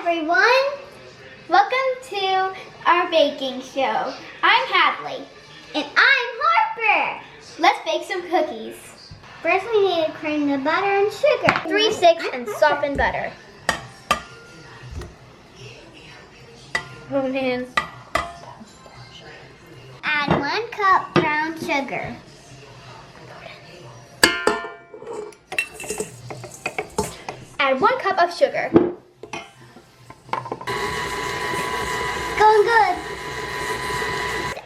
everyone. Welcome to our baking show. I'm Hadley. And I'm Harper. Let's bake some cookies. First we need to cream the butter and sugar. 3 sticks and softened butter. Oh man. Add 1 cup brown sugar. Add 1 cup of sugar. Going good.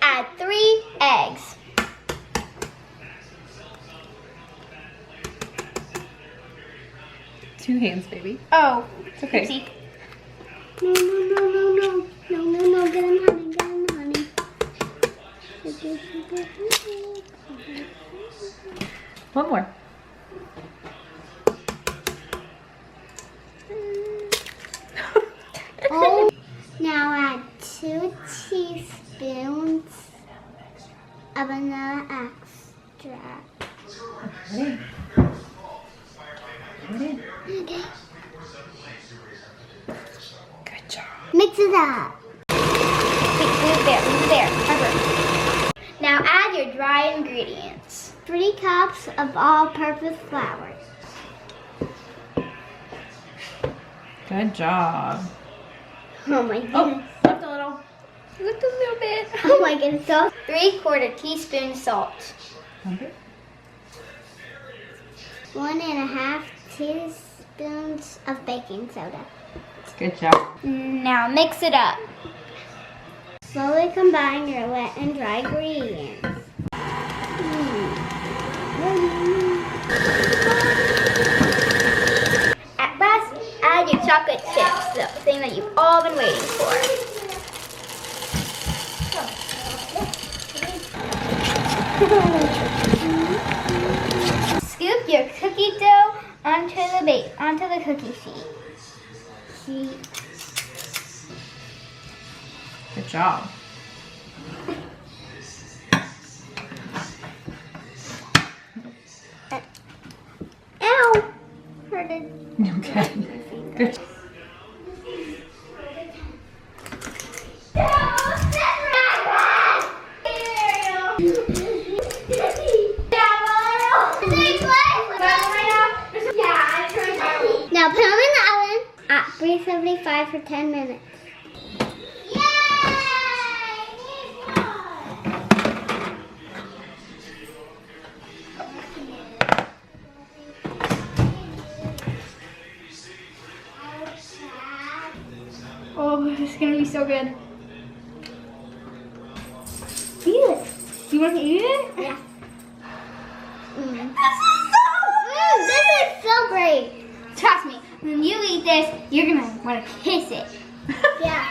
Add 3 eggs. Two hands, baby. Oh, It's okay. oopsie. No. Get in honey. One more. Oh, now add 2 teaspoons of vanilla extract. Okay. Okay. Okay. Good job. Mix it up. Move there. Harper. Now add your dry ingredients. 3 cups of all-purpose flour. Good job. Oh my goodness. Oh, left a little. Left a little bit. Oh my goodness. So 3/4 teaspoon salt. Okay. 1.5 teaspoons of baking soda. Good job. Now mix it up. Slowly combine your wet and dry ingredients. At last, add your chocolate chips, the thing that you've all been waiting for. Scoop your cookie dough onto the cookie sheet. Good job. Ow! Hurted. Okay. Good. Now put them in the oven at 375 for 10 minutes. Oh, this is gonna be so good. Eat it. Do you want to eat it? Yeah. This is so great. Trust me, when you eat this, you're gonna want to kiss it. Yeah.